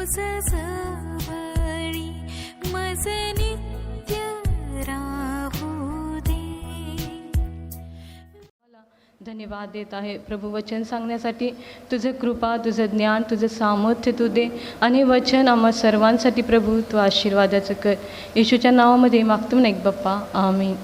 जवळी मज नित्य राहू दे. धन्यवाद देत आहे प्रभू वचन सांगण्यासाठी. तुझं कृपा, तुझं ज्ञान, तुझं सामर्थ्य तू दे आणि वचन आम्हा सर्वांसाठी प्रभू तू आशीर्वादाचं कर. येशूच्या नावामध्ये मागतो ना एक बाप्पा, आमीन.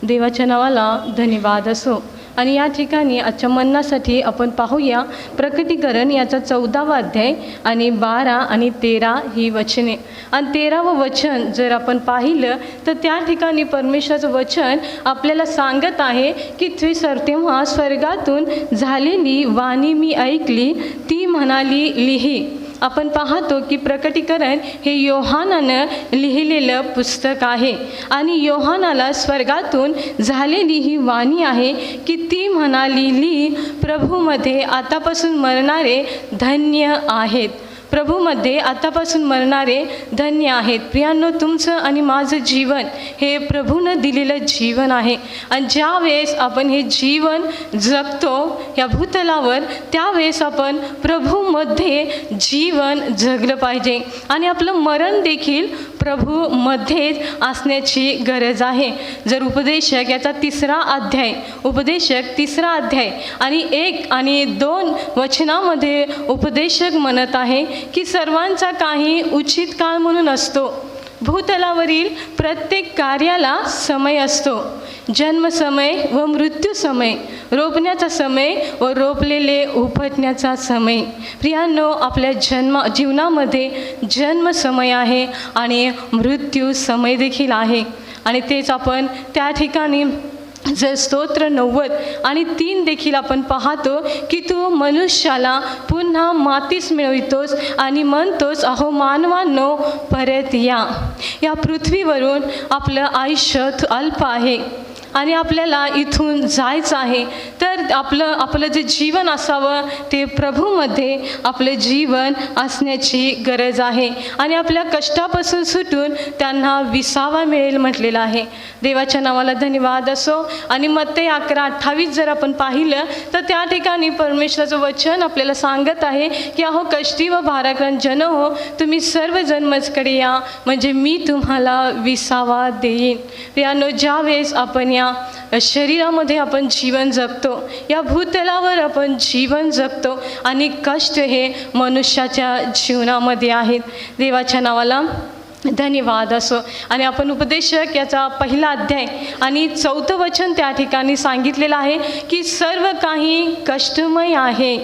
देवाच्या नावाला धन्यवाद असो. आणि या ठिकाणी आजच्या मन्नासाठी आपण पाहूया प्रकटीकरण याचा 14वा अध्याय आणि 12 आणि 13 ही वचने. आणि 13वं वचन जर आपण पाहिलं तर त्या ठिकाणी परमेश्वराचं वचन आपल्याला सांगत आहे की तेव्हा स्वर्गातून झालेली वाणी मी ऐकली, ती म्हणाली लिही. आपण पाहतो की प्रकटीकरण हे योहानानं लिहिलेलं पुस्तक आहे आणि योहानाला स्वर्गातून झालेली ही वाणी आहे की ती म्हणालेली प्रभूमध्ये आतापासून मरणारे धन्य आहेत. प्रभूमध्ये आतापासून मरणारे धन्य आहेत. प्रियांनो, तुमचं आणि माझं जीवन हे प्रभूनं दिलेलं जीवन आहे आणि ज्या वेळेस आपण हे जीवन जगतो या भूतलावर, त्यावेळेस आपण प्रभूमध्ये जीवन जगलं पाहिजे आणि आपलं मरण देखील प्रभूमध्येच असण्याची गरज आहे. जर उपदेशक याचा 3रा अध्याय, उपदेशक 3रा अध्याय आणि 1 आणि 2 वचनामध्ये उपदेशक म्हणत आहे की सर्वांचा काही उचित काळ म्हणून असतो. भूतलावरील प्रत्येक कार्याला समय असतो. जन्मसमय व मृत्यू समय, रोपण्याचा समय व रोपलेले उपटण्याचा समय. प्रियांनो, आपल्या जीवनामध्ये जन्म समय आहे आणि मृत्यू समय देखील आहे आणि तेच आपण त्या ठिकाणी जर स्तोत्र 90 आणि 3 देखील आपण पाहतो की तू मनुष्याला पुन्हा मातीस मिळवितोस आणि म्हणतोस, अहो मानवांनो परत या. या पृथ्वीवरून आपलं आयुष्य अल्प आहे आणि आपल्याला इथून जायचं आहे. तर आपलं जे जीवन असावं ते प्रभूमध्ये आपलं जीवन असण्याची गरज आहे आणि आपल्या कष्टापासून सुटून त्यांना विसावा मिळेल म्हटलेलं आहे. देवाच्या नावाला धन्यवाद असो. आणि मत्ते 11:28 जर आपण पाहिलं तर त्या ठिकाणी परमेश्वराचं वचन आपल्याला सांगत आहे की अहो कष्टी व भाराक्रांत जन हो, तुम्ही सर्वजण माझ्याकडे या, म्हणजे मी तुम्हाला विसावा देईन. यानो, ज्या वेळेस आपण या शरीरामध्ये आपण जीवन जगतो, या भूतलावर आपण जीवन जगतो आणि कष्ट हे मनुष्याच्या जीवनामध्ये आहेत. देवाच्या नावाला धन्यवाद असो. आणि आपण उपदेशक याचा 1ला अध्याय आणि 4थं वचन त्या ठिकाणी सांगितलेलं आहे की सर्व काही कष्टमय आहे,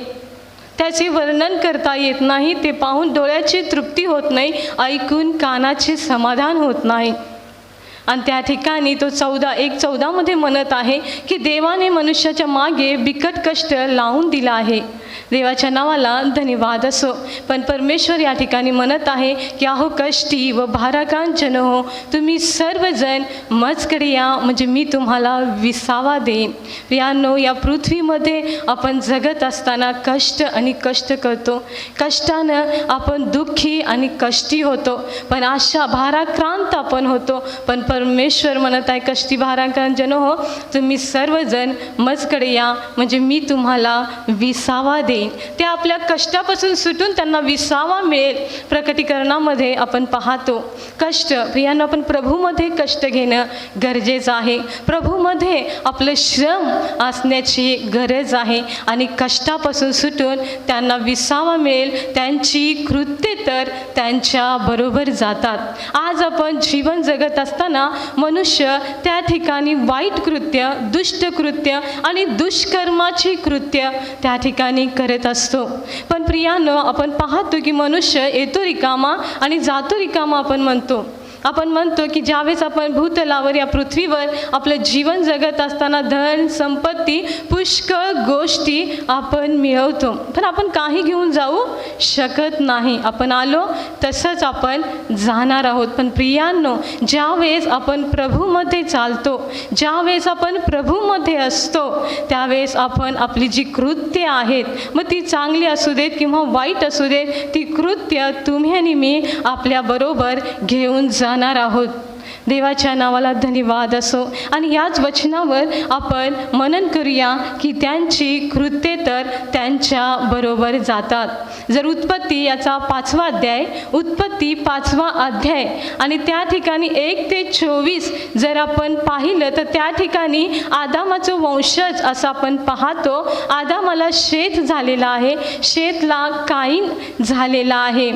त्याचे वर्णन करता येत नाही, ते पाहून डोळ्याची तृप्ती होत नाही, ऐकून कानाचे समाधान होत नाही. आणि त्या ठिकाणी तो 1:14 म्हणत आहे की देवाने मनुष्याच्या मागे बिकट कष्ट लावून दिला आहे. देवाच्या नावाला धन्यवाद असो. पण परमेश्वर या ठिकाणी म्हणत आहे की अहो कष्टी व भाराक्रांत जन हो, तुम्ही सर्वजण माझ्याकडे या, म्हणजे मी तुम्हाला विसावा देईन. प्रियांनो, या पृथ्वीमध्ये आपण जगत असताना कष्ट आणि कष्ट करतो. कष्टानं आपण दुःखी आणि कष्टी होतो, पण अशा भाराक्रांत आपण होतो. पण परमेश्वर म्हणत आहे कष्टी भाराक्रांत जन हो, तुम्ही सर्वजण माझ्याकडे या, म्हणजे मी तुम्हाला विसावा देईन. ते आपल्या कष्टापासून सुटून त्यांना विसावा मिळेल. प्रकटीकरणामध्ये आपण पाहतो कष्ट. प्रियांनो, आपण प्रभूमध्ये कष्ट घेणं गरजेचं आहे. प्रभूमध्ये आपलं श्रम असण्याची गरज आहे आणि कष्टापासून सुटून त्यांना विसावा मिळेल. त्यांची कृत्ये तर त्यांच्या बरोबर जातात. आज आपण जीवन जगत असताना मनुष्य त्या ठिकाणी वाईट कृत्य, दुष्ट कृत्य आणि दुष्कर्माची कृत्य त्या ठिकाणी करत असतो. पण प्रियांनो, आपण पाहतो की मनुष्य येतो रिकामा आणि जातो रिकामा आपण म्हणतो की ज्यावेळेस आपण भूतलावर या पृथ्वीवर आपलं जीवन जगत असताना धन संपत्ती पुष्कळ गोष्टी आपण मिळवतो, पण आपण काही घेऊन जाऊ शकत नाही. आपण आलो तसंच आपण जाणार आहोत. पण प्रियांनो, ज्यावेळेस आपण प्रभूमध्ये चालतो, ज्यावेळेस आपण प्रभूमध्ये असतो, त्यावेळेस आपण आपली जी कृत्य आहेत, मग ती चांगली असू देत किंवा वाईट असू देत, ती कृत्य तुम्ही आणि मी आपल्याबरोबर घेऊन जाणार आहोत. देवाच्या नावाला धन्यवाद असो. आणि याच वचनावर आपण मनन करूया की त्यांची कृत्ये तर त्यांच्या बरोबर जातात. जर उत्पत्ती याचा 5वा अध्याय, उत्पत्ती 5वा अध्याय आणि त्या ठिकाणी 1 ते 24 जर आपण पाहिलं तर त्या ठिकाणी आदामाचं वंशज असं आपण पाहतो. आदामाला शेत झालेला आहे, शेतला काईन झालेला आहे.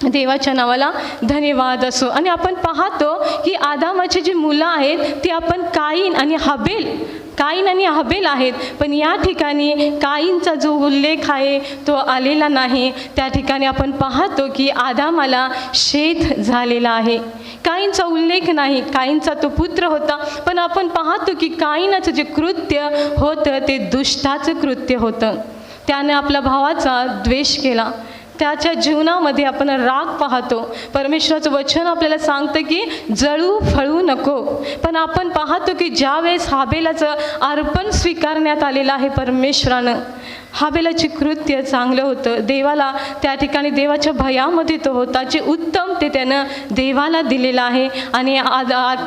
देवाच्या नावाला धन्यवाद असो. आणि आपण पाहतो की आदामाची जी मुलं आहेत ती आपण काईन आणि हबेल आहेत. पण या ठिकाणी काईनचा जो उल्लेख आहे तो आलेला नाही. त्या ठिकाणी आपण पाहतो की आदामाला शेत झालेला आहे, काईनचा उल्लेख नाही. काईनचा तो पुत्र होता, पण आपण पाहतो की काईनाचं जे कृत्य होतं ते दुष्टाचं कृत्य होतं. त्याने आपल्या भावाचा द्वेष केला. त्याच्या जीवनामध्ये आपण राग पाहतो. परमेश्वराचं वचन आपल्याला सांगतं की जळू फळू नको. पण आपण पाहतो की ज्यावेळेस हाबेलाचं अर्पण स्वीकारण्यात आलेलं आहे परमेश्वरानं, हाबेलाचे कृत्य चांगलं होतं. देवाला त्या ठिकाणी देवाच्या भयामध्ये तो होता, जे उत्तम ते त्यानं देवाला दिलेलं आहे. आणि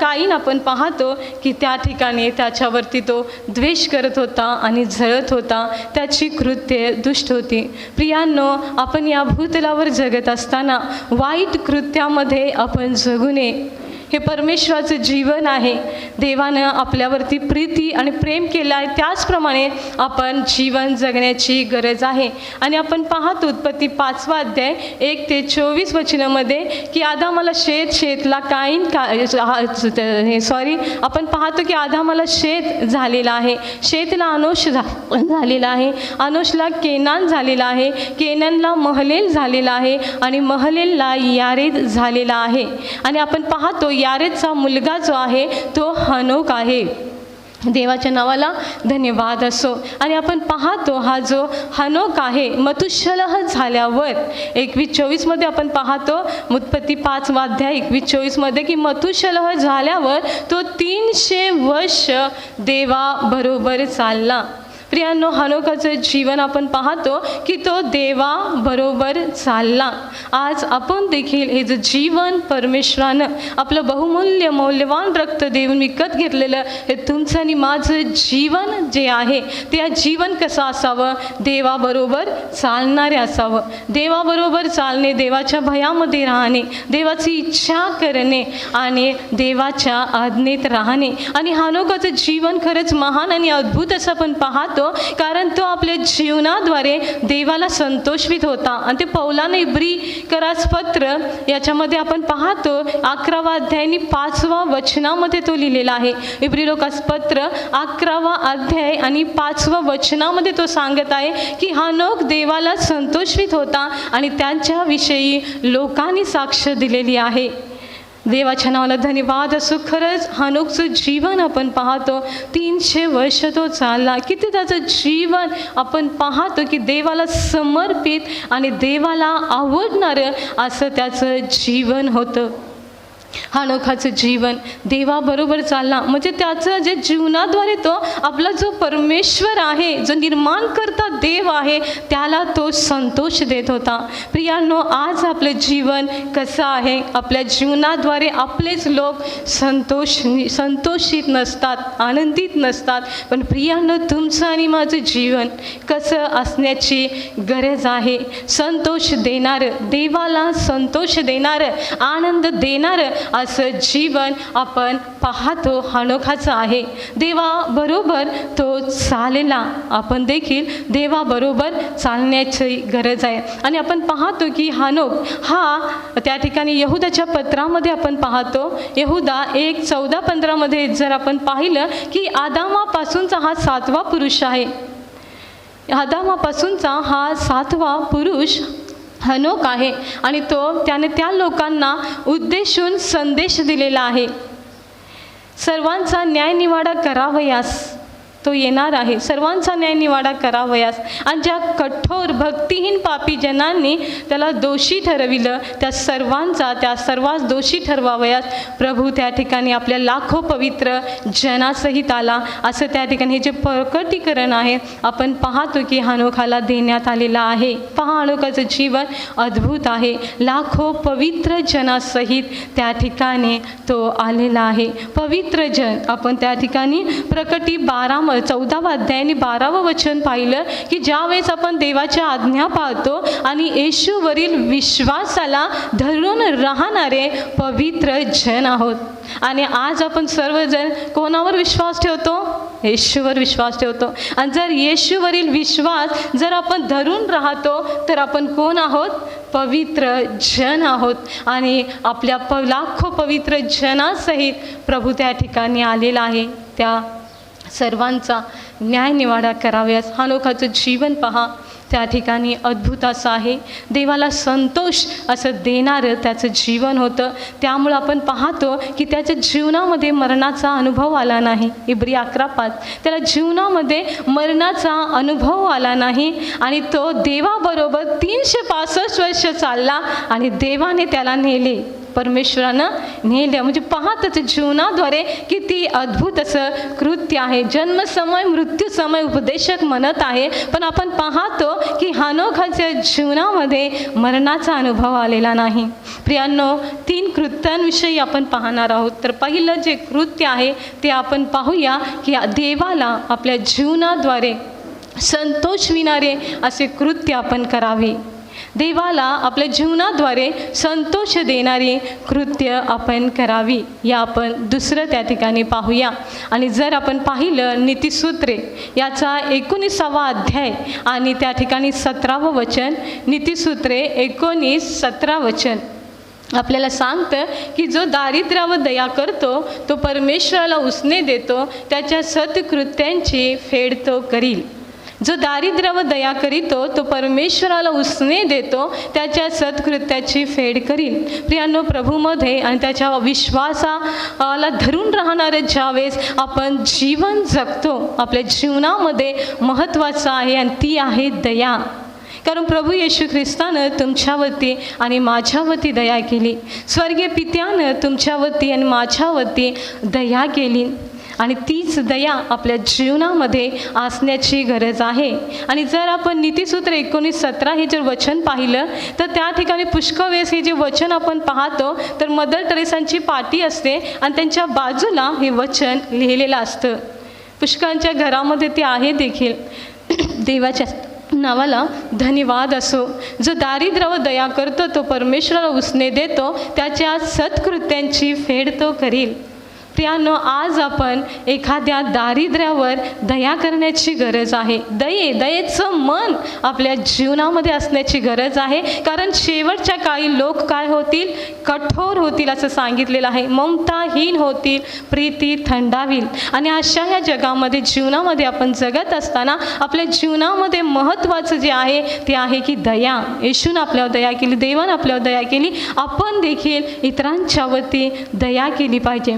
काईन आपण पाहतो की त्या ठिकाणी त्याच्यावरती तो द्वेष करत होता आणि जळत होता. त्याची कृत्य दुष्ट होती. प्रियांनो, आपण या भूतलावर जगत असताना वाईट कृत्यामध्ये आपण जगू नये. हे परमेश्वराचं जीवन आहे. देवानं आपल्यावरती प्रीती आणि प्रेम केलं आहे, त्याचप्रमाणे आपण जीवन जगण्याची गरज आहे. आणि आपण पाहतो उत्पत्ती 5वा अध्याय 1 ते 24 वचनामध्ये की आदामाला शेतला काईन आपण पाहतो की आदामाला शेत झालेला आहे, शेतला अनोश झालेला आहे, अनोशला केनान झालेला आहे, केनानला महलेल झालेला आहे आणि महलेलला यारेद झालेला आहे. आणि आपण पाहतो यारेदचा मुलगा जो आहे तो हनोक आहे. देवाच्या नावाला धन्यवाद असो. आणि आपण पाहतो हा जो हनोक आहे मतुशलह झाल्यावर 21-24 आपण पाहतो उत्पत्ती 5वा अध्याय 21-24 की मतुशलह झाल्यावर तो 300 वर्ष देवाबरोबर चालला. प्रियांनो, हनोकाचं जीवन आपण पाहतो की तो देवाबरोबर चालला. आज आपण देखील हे जे जीवन परमेश्वरानं आपलं बहुमूल्य मौल्यवान रक्त देऊन विकत घेतलेलं हे तुमचं आणि माझं जीवन जे आहे ते जीवन कसं असावं? देवाबरोबर चालणारे असावं. देवाबरोबर चालणे, देवाच्या भयामध्ये राहणे, देवाची इच्छा करणे आणि देवाच्या आज्ञेत राहणे. आणि हनोकाचं जीवन खरंच महान आणि अद्भुत असं आपण पाहतो, कारण तो आपल्या जीवनाद्वारे देवाला संतोषित होता. आणि ते पौलाने इब्रीकरास पत्र याच्यामध्ये आपण पाहतो 11वा अध्याय 5वा वचनामध्ये तो लिहिलेला आहे. इब्रीलोकास पत्र 11वा अध्याय आणि 5वा वचनामध्ये तो सांगत आहे की हनोक देवाला संतोषित होता आणि त्यांच्याविषयी लोकांनी साक्ष दिलेली आहे. देवाच्या नावाला धन्यवाद असो. खरंच हनोकचं जीवन आपण पाहतो 300 वर्ष तो चालला. किती त्याचं जीवन आपण पाहतो की देवाला समर्पित आणि देवाला आवडणारं असं त्याचं जीवन होतं. हनोकाचं जीवन देवाबरोबर चालला म्हणजे त्याचं जे जीवनाद्वारे तो आपला जो परमेश्वर आहे, जो निर्माण करता देव आहे, त्याला तो संतोष देत होता. प्रियांनो, आज आपलं जीवन कसं आहे? आपल्या जीवनाद्वारे आपलेच लोक संतोषित नसतात, आनंदित नसतात. पण प्रियांनो, तुमचं आणि माझं जीवन कसं असण्याची गरज आहे? संतोष देणारं, देवाला संतोष देणारं, आनंद देणारं असं जीवन आपण पाहतो हनोकाचं आहे. देवाबरोबर तो चालला. आपण देखील देवाबरोबर चालण्याची गरज आहे. आणि आपण पाहतो की हनोक हा त्या ठिकाणी यहुदाच्या पत्रामध्ये आपण पाहतो, यहुदा 1:14-15 जर आपण पाहिलं की आदामापासूनचा हा 7वा पुरुष आहे. आदामापासूनचा हा 7वा पुरुष हनोक आहे. आणि त्याने त्या लोकांना उद्देशून संदेश दिलेला आहे, सर्वांचा न्यायनिवाडा करावयास तो येणार आहे सर्वांचा न्यायनिवाडा करावयास. आणि ज्या कठोर भक्तिहीन पापी जनांनी त्याला दोषी ठरविलं त्या सर्वांस दोषी ठरवावयास प्रभू त्या ठिकाणी आपल्या लाखो पवित्र जनासहित आला. असं त्या ठिकाणी हे जे प्रकटीकरण आहे आपण पाहतो की हनोखाला देण्यात आलेलं आहे. पहा, हनोखाचं जीवन अद्भुत आहे. लाखो पवित्र जनासहित त्या ठिकाणी तो आलेला आहे. पवित्र जन आपण त्या ठिकाणी प्रकटी 14 अध्यायाने 12 वचन पाहिलं की ज्यावेळेस आपण देवाच्या आज्ञा पाळतो आणि येशूवरील विश्वासाला धरून राहणारे पवित्र जन आहोत. आणि आज आपण सर्वजण कोणावर विश्वास ठेवतो? येशूवर विश्वास ठेवतो. आणि जर येशूवरील विश्वास जर आपण धरून राहतो तर आपण कोण आहोत? पवित्र जन आहोत. आणि आपल्या लाखो पवित्र जनासहित प्रभू त्या ठिकाणी आलेला आहे. त्या सर्वांचा न्यायनिवाडा कराव्यास. हनोखाचं जीवन पहा, त्या ठिकाणी अद्भुत असं आहे. देवाला संतोष असं देणारं त्याचं जीवन होतं. त्यामुळं आपण पाहतो की त्याच्या जीवनामध्ये मरणाचा अनुभव आला नाही. इब्री 11:5 त्याला जीवनामध्ये मरणाचा अनुभव आला नाही. आणि तो देवाबरोबर 365 वर्ष चालला आणि देवाने त्याला नेले, परमेश्वरानं नेलं. म्हणजे पहा त्याच्या जीवनाद्वारे किती अद्भुत असं कृत्य आहे. जन्मसमय मृत्यूसमय उपदेशक म्हणत आहे, पण आपण पाहतो की हनोखाच्या जीवनामध्ये मरणाचा अनुभव आलेला नाही. प्रियांनो, 3 कृत्यांविषयी आपण पाहणार आहोत. तर पहिलं जे कृत्य आहे ते आपण पाहूया की देवाला आपल्या जीवनाद्वारे संतोषविणारे असे कृत्य आपण करावे. देवाला आपल्या जीवनाद्वारे संतोष देणारी कृत्य आपण करावी. या आपण दुसरं त्या ठिकाणी पाहूया. आणि जर आपण पाहिलं नीतिसूत्रे याचा 19वा अध्याय आणि त्या ठिकाणी 17वं वचन, नीतिसूत्रे 19:17 वचन आपल्याला सांगतं की जो दारिद्र्यावर दया करतो तो परमेश्वराला उसने देतो, त्याच्या सत्कृत्यांची फेड तो करील. जो दारिद्र्यावर दया करीतो तो परमेश्वराला उसने देतो, त्याच्या सत्कृत्याची फेड करील. प्रियांनो, प्रभूमध्ये आणि त्याच्या विश्वासाला धरून राहणारे ज्यावेळेस आपण जीवन जगतो, आपल्या जीवनामध्ये महत्त्वाचं आहे आणि ती आहे दया. कारण प्रभू येशू ख्रिस्तानं तुमच्यावरती आणि माझ्यावरती दया केली. स्वर्गीय पित्यानं तुमच्यावरती आणि माझ्यावरती दया केली. आणि तीच दया आपल्या जीवनामध्ये असण्याची गरज आहे. आणि जर आपण नीतिसूत्र 19:17 हे जर वचन पाहिलं तर त्या ठिकाणी पुष्कळ वेळेस हे जे वचन आपण पाहतो तर मदर टेरेसांची पाटी असते आणि त्यांच्या बाजूला हे वचन लिहिलेलं असतं. पुष्कळांच्या घरामध्ये ते आहे देखील. देवाच्या नावाला धन्यवाद असो. जो दारिद्र्यावर दया करतो तो परमेश्वराला उसने देतो, त्याच्या सत्कृत्यांची फेड तो करील. प्रियांनो, आज आपण एखाद्या दारिद्र्यावर दया करण्याची गरज आहे. दयेचं मन आपल्या जीवनामध्ये असण्याची गरज आहे. कारण शेवटच्या काळी लोक काय होतील? कठोर होतील असं सांगितलेलं आहे. ममताहीन होतील, प्रीती थंडावील. आणि अशा या जगामध्ये जीवनामध्ये आपण जगत असताना आपल्या जीवनामध्ये महत्त्वाचं जे आहे ते आहे की दया. येशूने आपल्यावर दया केली, देवाने आपल्यावर दया केली. आपण देखील इतरांच्यावरती दया केली पाहिजे.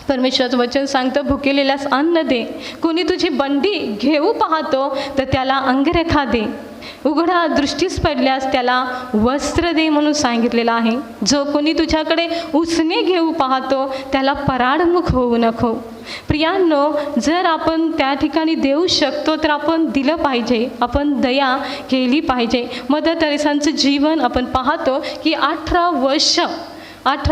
परमेश्वराचं वचन सांगतं, भुकेलेल्यास अन्न दे, कोणी तुझी बंडी घेऊ पाहतो तर त्याला अंगरेखा दे, उघडा दृष्टीस पडल्यास त्याला वस्त्र दे म्हणून सांगितलेलं आहे. जो कोणी तुझ्याकडे उसने घेऊ पाहतो त्याला पराडमुख होऊ नको. प्रियांनो, जर आपण त्या ठिकाणी देऊ शकतो तर आपण दिलं पाहिजे, आपण दया केली पाहिजे. मदर टेरेसांचं जीवन आपण पाहतो की 18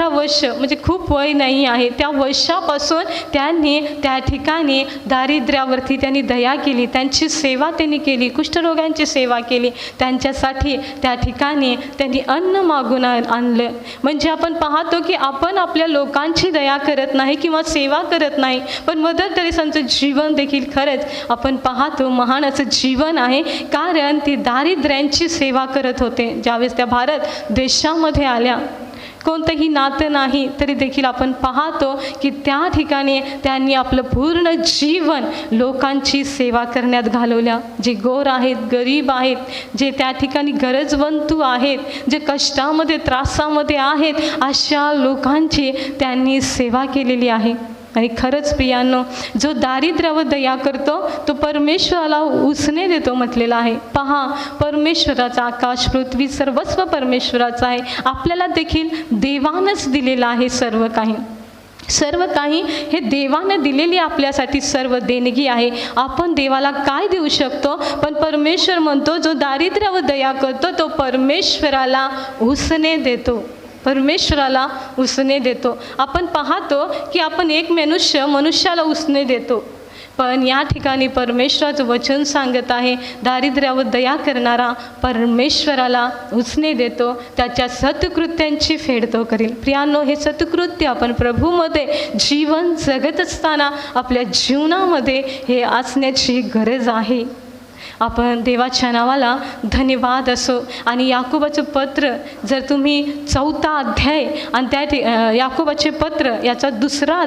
वर्ष म्हणजे खूप वय नाही आहे. त्या वर्षापासून त्यांनी त्या ठिकाणी दारिद्र्यावरती त्यांनी दया केली, त्यांची सेवा त्यांनी केली, कुष्ठरोगांची सेवा केली. त्यांच्यासाठी त्या ठिकाणी त्यांनी अन्न मागून आणलं. म्हणजे आपण पाहतो की आपण आपल्या लोकांची दया करत नाही किंवा सेवा करत नाही, पण मदर टेरेसांचं जीवन देखील खरंच आपण पाहतो महान असं जीवन आहे. कारण ती दारिद्र्यांची सेवा करत होते. ज्यावेळेस त्या भारत देशामध्ये आल्या, कोणतंही नातं नाही तरी देखील आपण पाहतो की त्या ठिकाणी त्यांनी आपलं पूर्ण जीवन लोकांची सेवा करण्यात घालवल्या. जे गोर आहेत, गरीब आहेत, जे त्या ठिकाणी गरजवंतू आहेत, जे कष्टामध्ये त्रासामध्ये आहेत, अशा लोकांची त्यांनी सेवा केलेली आहे. आणि खरंच प्रियांनो, जो दारिद्र्यावर दया करतो तो परमेश्वराला उसने देतो म्हटलेलं आहे. पहा, परमेश्वराचा आकाश पृथ्वी सर्वस्व परमेश्वराचं आहे. आपल्याला देखील देवानंच दिलेलं आहे सर्व काही. सर्व काही हे देवानं दिलेली आपल्यासाठी सर्व देणगी आहे. आपण देवाला काय देऊ शकतो? पण परमेश्वर म्हणतो, जो दारिद्र्यावर दया करतो तो परमेश्वराला उसने देतो. परमेश्वराला उसने देतो. आपण पाहतो की आपण एक मनुष्याला उसने देतो, पण या ठिकाणी परमेश्वराचं वचन सांगत आहे, दारिद्र्यावर दया करणारा परमेश्वराला उसने देतो, त्याच्या सत्कृत्यांची फेड तो करील. प्रियांनो, हे सत्कृत्य आपण प्रभूमध्ये जीवन जगत असताना आपल्या जीवनामध्ये हे असण्याची गरज आहे. आपण देवाच्या नावाला धन्यवाद असो. आणि याकोबाचं पत्र जर तुम्ही 4 अध्याय आणि त्या याकोबाचे पत्र याचा दुसरा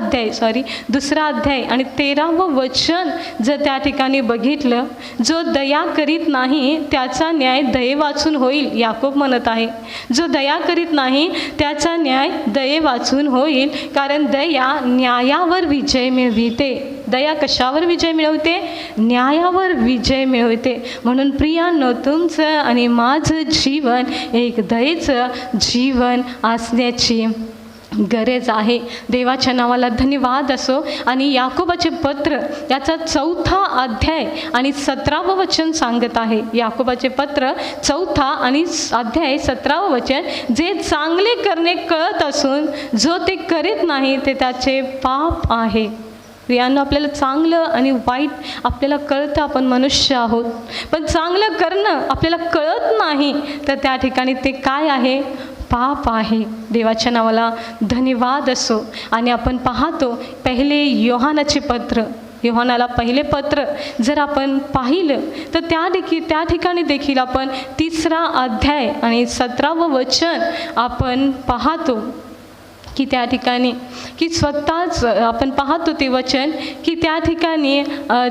अध्याय आणि 13वं वचन जर त्या ठिकाणी बघितलं, जो दया करीत नाही त्याचा न्याय दये वाचून होईल. याकोब म्हणत आहे, जो दया करीत नाही त्याचा न्याय दये वाचून होईल, कारण दया न्यायावर विजय मिळविते. दया कशावर विजय मिळवते? न्यायावर विजय मिळवते. म्हणून प्रियांनो, तुमचं आणि माझं जीवन एक दयेचं जीवन असण्याची गरज आहे. देवाच्या नावाला धन्यवाद असो. आणि याकोबाचे पत्र याचा 4 अध्याय आणि 17वं वचन सांगत आहे. याकोबाचे पत्र 4 आणि अध्याय 17वं वचन, जे चांगले करणे कळत असून जो ते करीत नाही ते त्याचे पाप आहे. प्रियांनो, आपल्याला चांगलं आणि वाईट आपल्याला कळतं, आपण मनुष्य आहोत, पण चांगलं करणं आपल्याला कळत नाही तर त्या ठिकाणी ते काय आहे? पाप आहे. देवाच्या नावाला धन्यवाद असो. आणि आपण पाहतो पहिले योहानाला पहिले पत्र जर आपण पाहिलं तर त्या ठिकाणी देखील आपण 3रा अध्याय आणि 17वं वचन आपण पाहतो की त्या ठिकाणी की स्वतःच आपण पाहतो ते वचन की त्या ठिकाणी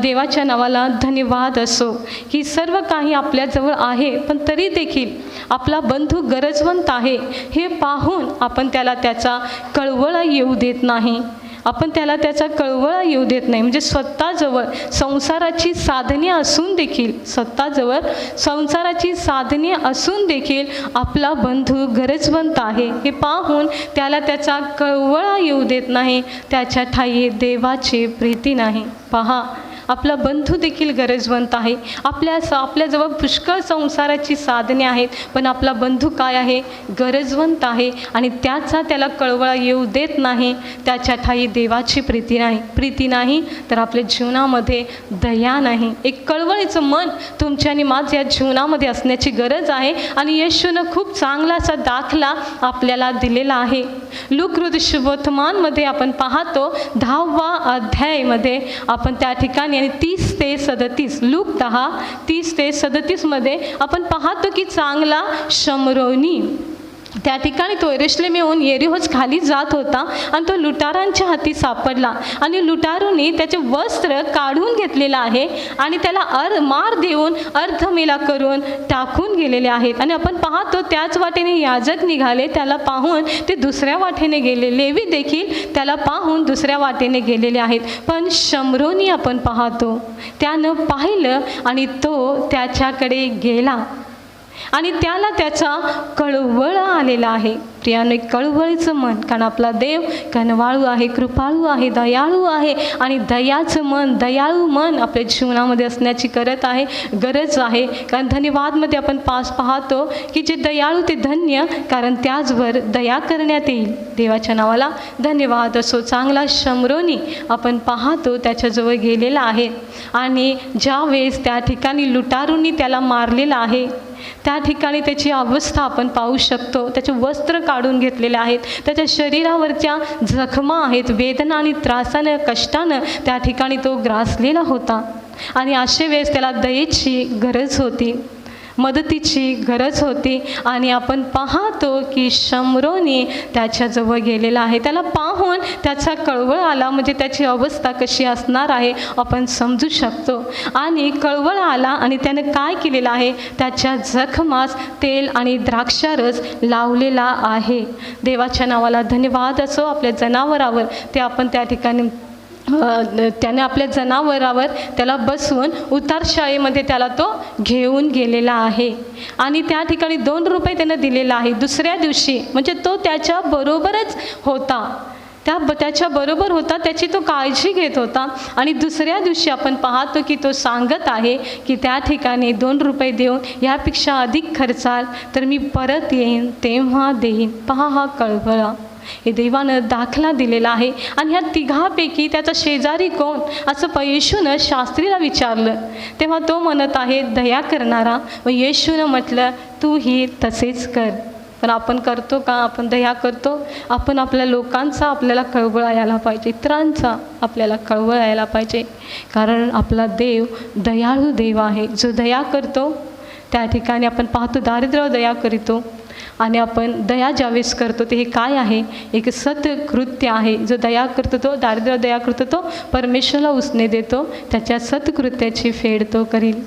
देवाच्या नावाला धन्यवाद असो की सर्व काही आपल्याजवळ आहे, पण तरी देखील आपला बंधू गरजवंत आहे हे पाहून आपण त्याला त्याचा कळवळा येऊ देत नाही. म्हणजे स्वतःजवळ संसाराची साधने असून देखील आपला बंधू गरजवंत आहे हे पाहून त्याला त्याचा कळवळा येऊ देत नाही. त्याच्या ठायी देवाची प्रीती नाही. पहा, आपला बंधू देखील गरजवंत आहे. आपल्याजवळ पुष्कळ संसाराची साधने आहेत, पण आपला बंधू काय आहे? गरजवंत आहे आणि त्याला कळवळा येऊ देत नाही. त्याच्या ठायी देवाची प्रीती नाही तर आपल्या जीवनामध्ये दया नाही. एक कळवळीचं मन तुमच्या आणि माझ्या जीवनामध्ये असण्याची गरज आहे. आणि येशूनं खूप चांगला असा दाखला आपल्याला दिलेला आहे. लूका शुभवर्तमानमध्ये आपण पाहतो 10वा अध्यायामध्ये आपण त्या ठिकाणी आणि 30 ते 37 लूक 10 30 ते 37 मध्ये आपण पाहतो की चांगला शमरोनी त्या ठिकाणी तो यरूशलेमहून येरिहोच खाली जात होता आणि तो लुटारांच्या हाती सापडला आणि लुटारूंनी त्याचे वस्त्र काढून घेतलेलं आहे आणि त्याला मार देऊन अर्धमेला करून टाकून गेलेले आहेत. आणि आपण पाहतो त्याच वाटेने याजक निघाले, त्याला पाहून ते दुसऱ्या वाटेने गेले. लेवी देखील त्याला पाहून दुसऱ्या वाटेने गेलेले आहेत. पण शमरोनी आपण पाहतो त्यानं पाहिलं आणि तो त्याच्याकडे गेला आणि त्याला त्याचा कळवळा आलेला आहे. प्रियाने कळवळीचं मन, कारण आपला देव कनवाळू आहे, कृपाळू आहे, दयाळू आहे आणि दयाळू मन आपल्या जीवनामध्ये असण्याची गरज आहे. कारण धन्यवादमध्ये आपण पाहतो की जे दयाळू ते धन्य, कारण त्याचवर दया करण्यात येईल. देवाच्या नावाला धन्यवाद असो. चांगला शमरोनी आपण पाहतो त्याच्याजवळ गेलेला आहे आणि ज्या वेळेस त्या ठिकाणी लुटारूंनी त्याला मारलेला आहे त्या ठिकाणी त्याची अवस्था आपण पाहू शकतो. त्याचे वस्त्र काढून घेतलेले आहेत, त्याच्या शरीरावरच्या जखमा आहेत, वेदना आणि त्रासानं कष्टानं त्या ठिकाणी तो ग्रासलेला होता. आणि अशा वेळेस त्याला दयेची गरज होती, मदतीची गरज होती. आणि आपण पाहतो की शमरोनी त्याच्याजवळ गेलेला आहे. त्याला पाहून त्याचा कळवळ आला, म्हणजे त्याची अवस्था कशी असणार आहे आपण समजू शकतो. आणि कळवळ आला आणि त्याने काय केलेलं आहे? त्याच्या जखमास तेल आणि द्राक्षारस लावलेला आहे. देवाच्या नावाला धन्यवाद असो. आपल्या जनावरावर ते आपण त्या ठिकाणी त्याने आपल्या जनावरावर त्याला बसवून उतारशाळेमध्ये त्याला तो घेऊन गेलेला आहे आणि त्या ठिकाणी 2 रुपये त्यानं दिलेला आहे. दुसऱ्या दिवशी म्हणजे तो त्याच्याबरोबरच होता, त्याच्याबरोबर होता, त्याची तो काळजी घेत होता आणि दुसऱ्या दिवशी आपण पाहतो की तो सांगत आहे की त्या ठिकाणी 2 रुपये देऊन यापेक्षा अधिक खर्चाल तर मी परत येईन तेव्हा देईन. पहा हा कळवळा हे देवानं दाखला दिलेला आहे. आणि ह्या तिघापैकी त्याचा शेजारी कोण असं येशूनं शास्त्रीला विचारलं तेव्हा तो म्हणत आहे दया करणारा. व येशूनं म्हटलं तूही तसेच कर. पण आपण करतो का? आपण दया करतो? आपण आपल्या लोकांचा आपल्याला कळवळा यायला पाहिजे, इतरांचा आपल्याला कळवळा यायला पाहिजे, कारण आपला देव दयाळू देव आहे जो दया करतो. त्या ठिकाणी आपण पाहतो दारिद्र्यावर दया करीतो आणि आपण दया ज्यावेळेस करतो ते हे काय आहे? एक सत्कृत्य आहे. जो दया करतो तो दारिद्र्यावर दया करतो तो परमेश्वराला उसने देतो, त्याच्या सत्कृत्याची फेड तो करील.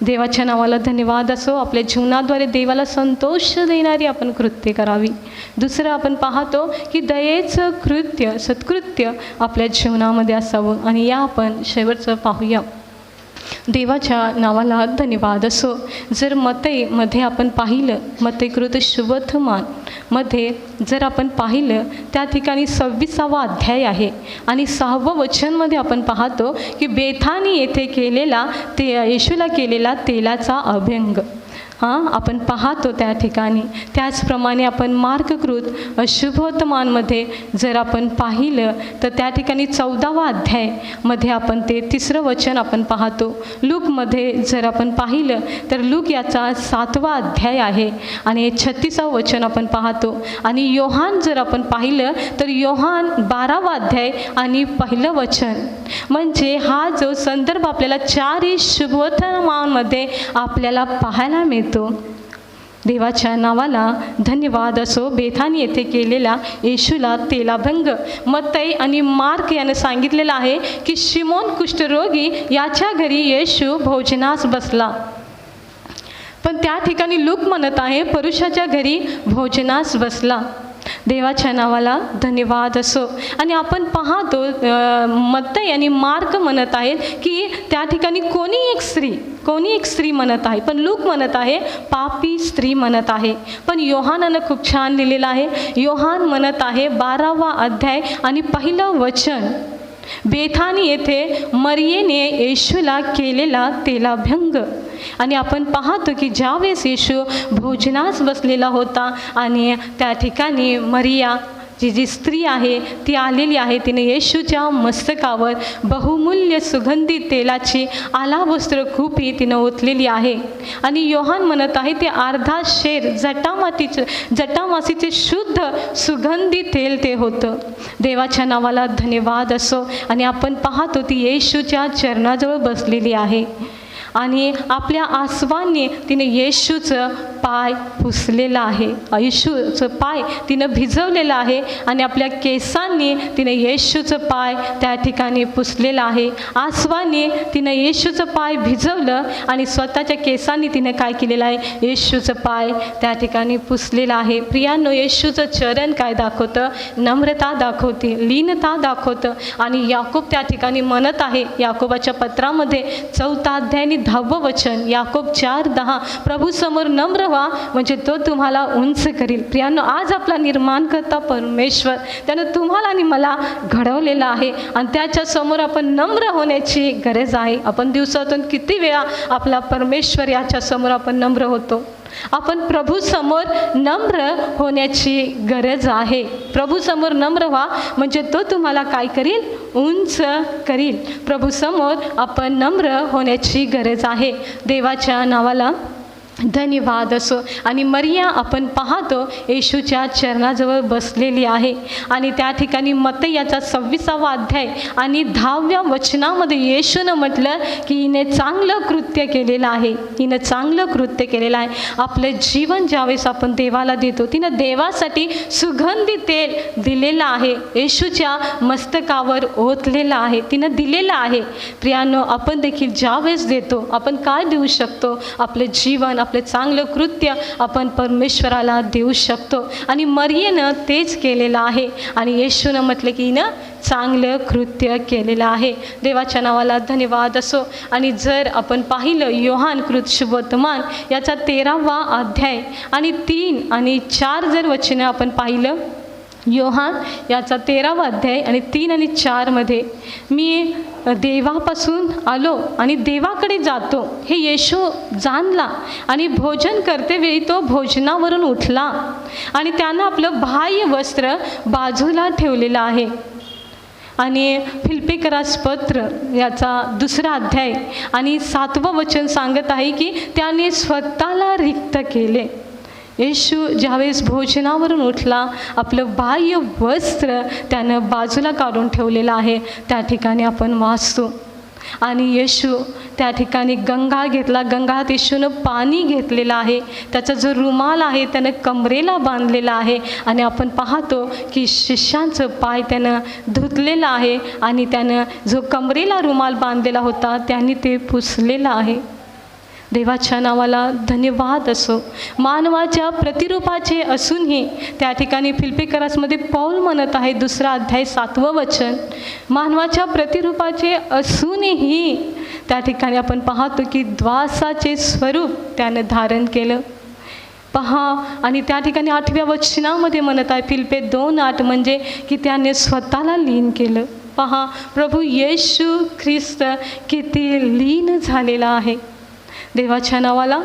देवाच्या नावाला धन्यवाद असो. आपल्या जीवनाद्वारे देवाला संतोष देणारी आपण कृत्य करावी. दुसरं आपण पाहतो की दयेचं कृत्य सत्कृत्य आपल्या जीवनामध्ये असावं. आणि या आपण शेवटचं पाहूया. देवाच्या नावाला धन्यवाद असो. जर मत्तेमध्ये आपण पाहिलं, मत्तेकृत शुभवर्तमानमध्ये जर आपण पाहिलं त्या ठिकाणी 26वा अध्याय आहे आणि 6वं वचनमध्ये आपण पाहतो की बेथानी येथे केलेला येशूला केलेला तेलाचा अभ्यंग आपण पाहतो त्या ठिकाणी. त्याचप्रमाणे आपण मार्ककृत शुभवर्तमानमध्ये जर आपण पाहिलं तर त्या ठिकाणी 14वा अध्यायमध्ये आपण ते 3रं वचन आपण पाहतो. लूकमध्ये जर आपण पाहिलं तर लूक याचा 7वा अध्याय आहे आणि 36वा वचन आपण पाहतो. आणि योहान जर आपण पाहिलं तर योहान 12वा अध्याय आणि 1लं वचन. म्हणजे हा जो संदर्भ आपल्याला 4 शुभवर्तमानमध्ये आपल्याला पाहायला मिळतो. देवाच्या नावाला धन्यवाद असो. बेथानी येथे केलेला येशूला तेलाभंग. मत्तई आणि मार्क याने सांगितलेलं आहे की शिमोन कुष्ठरोगी याच्या घरी येशू भोजनास बसला. पण त्या ठिकाणी लूक म्हणत आहे पुरुषाच्या घरी भोजनास बसला. देवाच्या नावाला धन्यवाद असो. आणि आपण पाहतो मत्तई आणि मार्क म्हणत आहेत की त्या ठिकाणी कोणी एक स्त्री म्हणत आहे, पण लूक म्हणत आहे पापी स्त्री म्हणत आहे. पण योहानानं खूप छान लिहिलेलं आहे. योहान म्हणत आहे 12वा अध्याय आणि 1लं वचन. बेथानी येथे मरियेने येशूला केलेला तेलाभ्यंग. आणि आपण पाहतो की ज्यावेळेस येशू भोजनास बसलेला होता आणि त्या ठिकाणी मरिया जी स्त्री आहे ती आलेली आहे. तिने येशूच्या मस्तकावर बहुमूल्य सुगंधी तेलाची आलावस्त्र खूपी तिनं ओतलेली आहे. आणि योहान म्हणत आहे ते 1/2 शेर जटामासीचे शुद्ध सुगंधी तेल ते होतं. देवाच्या नावाला धन्यवाद असो. आणि आपण पाहतो ती येशूच्या चरणाजवळ बसलेली आहे आणि आपल्या आसवाने तिने येशूचं पाय पुसलेला आहे, येशूचं पाय तिनं भिजवलेलं आहे आणि आपल्या केसांनी तिने येशूचं पाय त्या ठिकाणी पुसलेलं आहे. आसवाने तिनं येशूचं पाय भिजवलं आणि स्वतःच्या केसांनी तिने काय केलेलं आहे? येशूचं पाय त्या ठिकाणी पुसलेलं आहे. प्रियांनो, येशूचं चरण काय दाखवतं? नम्रता दाखवते, लीनता दाखवतं. आणि याकोब त्या ठिकाणी म्हणत आहे याकोबाच्या पत्रामध्ये 4था अध्याय 10वं वचन, याकोब 4:10, प्रभू समोर नम्र व्हा म्हणजे तो तुम्हाला उंच करील. प्रियांनो, आज आपला निर्माणकर्ता परमेश्वर त्यानं तुम्हाला आणि मला घडवलेला आहे आणि त्याच्या समोर आपण नम्र होण्याची गरज आहे. आपण दिवसातून किती वेळा आपला परमेश्वर याच्या समोर आपण नम्र होतो? आपण प्रभू समोर नम्र होण्याची गरज आहे. प्रभू समोर नम्र व्हा म्हणजे तो तुम्हाला काय करील? उंच करील. प्रभू समोर आपण नम्र होण्याची गरज आहे. देवाच्या नावाला धन्यवाद असो. आणि मरिया आपण पाहतो येशूच्या चरणाजवळ बसलेली आहे आणि त्या ठिकाणी मत्तई याचा 26वा अध्याय आणि 10व्या वचनामध्ये येशूनं म्हटलं की हिने चांगलं कृत्य केलेलं आहे, हिनं चांगलं कृत्य केलेलं आहे. आपलं जीवन ज्यावेळेस आपण देवाला देतो, तिनं देवासाठी सुगंधी तेल दिलेलं आहे, येशूच्या मस्तकावर ओतलेलं आहे, तिनं दिलेलं आहे. प्रियांनो, आपण देखील ज्यावेळेस देतो, आपण काय देऊ शकतो? आपलं जीवन, आपले चांगलं कृत्य आपण परमेश्वराला देऊ शकतो. आणि मरियेनं तेच केलेलं आहे आणि येशूनं म्हटलं की ना चांगलं कृत्य केलेलं आहे. देवाच्या नावाला धन्यवाद असो. आणि जर आपण पाहिलं योहान कृत शुभवर्तमान याचा 13वा अध्याय आणि 3 आणि 4 जर वचनं आपण पाहिलं, योहान याचा 13वा अध्याय आणि 3 आणि 4मध्ये मी देवापासून आलो आणि देवाकडे जातो हे येशू जाणला आणि भोजन करतेवेळी तो भोजनावरून उठला आणि त्यानं आपलं बाह्य वस्त्र बाजूला ठेवलेलं आहे. आणि फिलिप्पिकरास पत्र याचा 2रा अध्याय आणि 7वं वचन सांगत आहे की त्याने स्वतःला रिक्त केले. येशू ज्यावेळेस भोजनावरून उठला आपलं बाह्य वस्त्र त्यानं बाजूला काढून ठेवलेलं आहे. त्या ठिकाणी आपण वाचतो. आणि येशू त्या ठिकाणी गंगा घेतला, गंगात येशूनं पाणी घेतलेलं आहे. त्याचा जो रुमाल आहे त्यानं कमरेला बांधलेला आहे आणि आपण पाहतो की शिष्यांचं पाय त्यानं धुतलेलं आहे आणि त्यानं जो कमरेला रुमाल बांधलेला होता त्यांनी ते पुसलेलं आहे. देवाच्या नावाला धन्यवाद असो. मानवाच्या प्रतिरूपाचे असूनही त्या ठिकाणी फिलिप्पिकरासमध्ये पौल म्हणत आहे 2रा अध्याय 7वं वचन, मानवाच्या प्रतिरूपाचे असूनही त्या ठिकाणी आपण पाहतो की द्वासाचे स्वरूप त्यानं धारण केलं. पहा आणि त्या ठिकाणी 8व्या वचनामध्ये म्हणत आहे फिलिप्पे 2:8 म्हणजे की त्याने स्वतःला लीन केलं. पहा प्रभू येशू ख्रिस्त किती लीन झालेला आहे. देवाच्या नावाला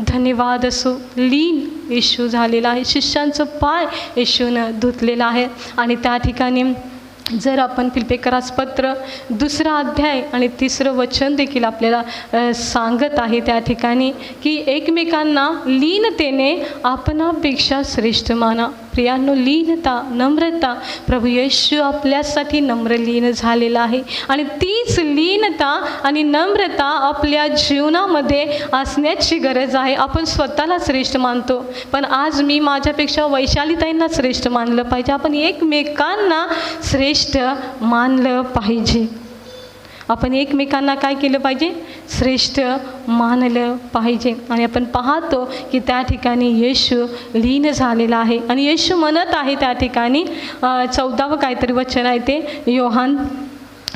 धन्यवाद असो. लीन येशू झालेला आहे. शिष्यांचं पाय येशूनं धुतलेलं आहे. आणि त्या ठिकाणी जर आपण फिलिप्पिकरास पत्र 2रा अध्याय आणि 3रं वचन देखील आपल्याला सांगत आहे त्या ठिकाणी की एकमेकांना लीनतेने आपणापेक्षा श्रेष्ठ माना. प्रियांनो, लीनता, नम्रता, प्रभू येशू आपल्यासाठी नम्र लीन झालेला आहे आणि तीच लीनता आणि नम्रता आपल्या जीवनामध्ये असण्याची गरज आहे. आपण स्वतःला श्रेष्ठ मानतो पण आज मी माझ्यापेक्षा वैशालीताईंना श्रेष्ठ मानलं पाहिजे. आपण एकमेकांना श्रेष्ठ मानलं पाहिजे. आपण एकमेकांना काय केलं पाहिजे? श्रेष्ठ मानलं पाहिजे. आणि आपण पाहतो की त्या ठिकाणी येशू लीन झालेला आहे आणि येशू म्हणत आहे त्या ठिकाणी 14वं काहीतरी वचन आहे ते योहान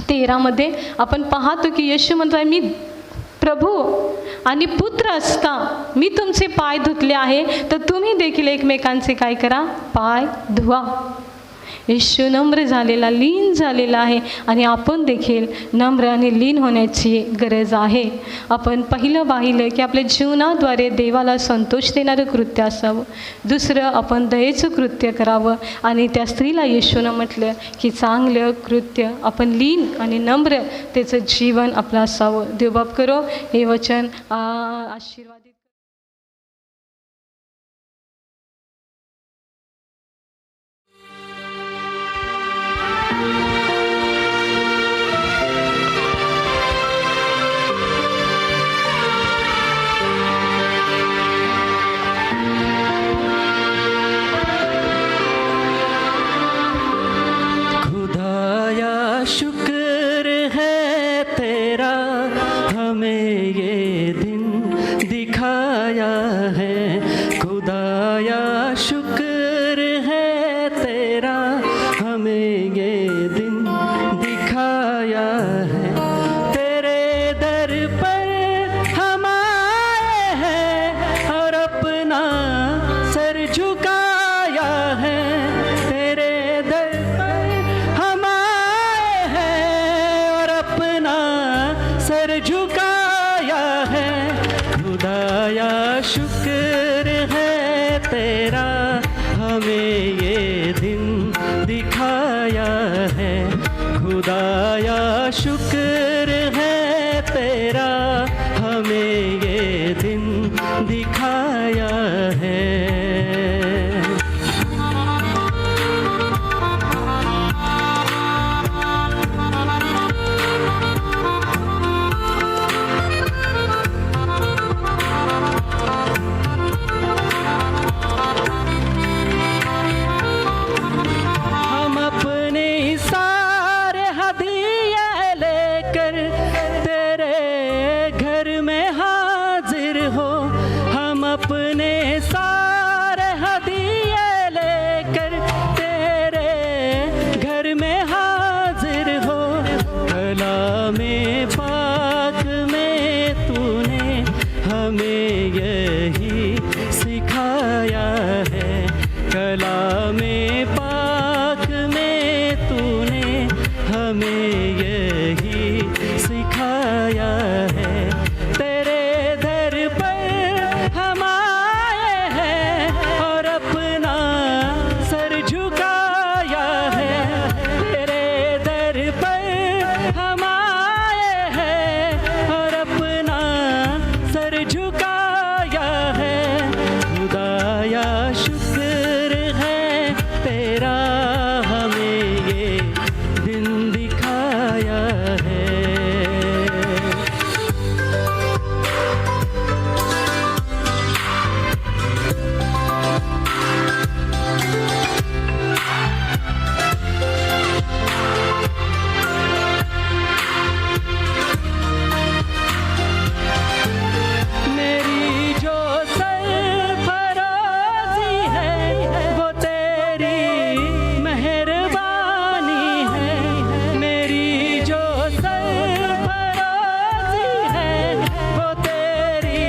13मध्ये आपण पाहतो की येशू म्हणत आहे मी प्रभू आणि पुत्र असता मी तुमचे पाय धुतले आहे तर तुम्ही देखील एकमेकांचे काय करा? पाय धुवा. येशू नम्र झालेला, लीन झालेला आहे आणि आपण देखील नम्र आणि लीन होण्याची गरज आहे. आपण पाहिलं की आपल्या जीवनाद्वारे देवाला संतोष देणारं कृत्य असावं. दुसरं आपण दयेचं कृत्य करावं आणि त्या स्त्रीला येशूनं म्हटलं की चांगलं कृत्य आपण लीन आणि नम्र त्याचं जीवन आपलं असावं. देवबाप करो हे वचन आशीर्वादित. शुक्र है तेरा हमें ये दिन दिखाया है. खुदाया शुक्र है तेरा हमें ये दिन दिखाया है. तेरे दर पर हम आए हैं और अपना सर झुकाया है. तेरे दर पर हम सर झुकाया है. खुदाया शुक्र है तेरा हमें ये दिन दिखाया है. खुदाया शुक्र है तेरा हमें ये दिन दिखाया है. हम अपने सारे हदिये लेकर पाक में तूने हमें यही सिखाया है। तेरे दर पर हम आए हैं और अपना सर झुकाया है। तेरे दर पर हम आए हैं और अपना सर झुकाया है। खुदाया शुक्र है तेरा, हमें ये दिन दिखाया है। मेरी जो सरफराजी है वो तेरी मेहरबानी है। मेरी जो सरफराजी है वो तेरी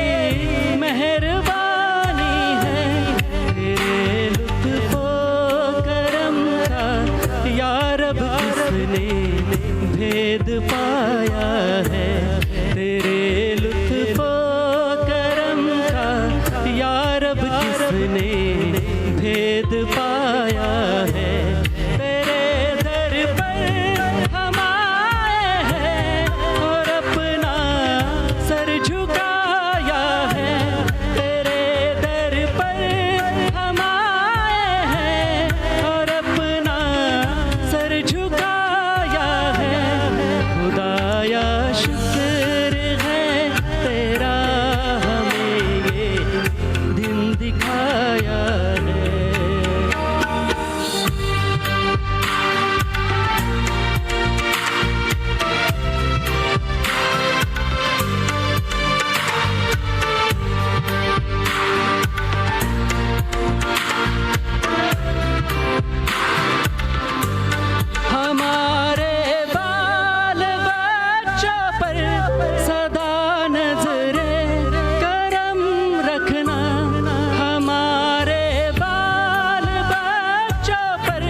मेहरबानी है। तेरे लुत्फ़ो करम का या रब किसने भेद पाया है। तेरे लुत्फ़ो करम का या रब किसने भेद पाया है। तेरे दर पर हम आए हैं और अपना सर झुकाया है। तेरे दर पर हम आए हैं और अपना सर झुकाया है। खुदाया शुक्र है तेरा, हमें ये दिन दिखाया है। हमारे बाल बच्चों पर सदा नजरे करम रखना। हमारे बाल बच्चों पर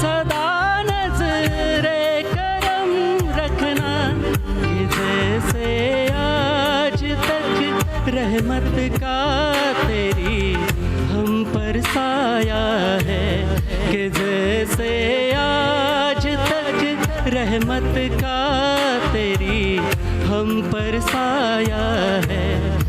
सदा नजरे करम रखना। कि जैसे आज तक रहमत का तेरी हम पर साया है। कि जैसे आज तक रहमत का तेरी हम पर साया है।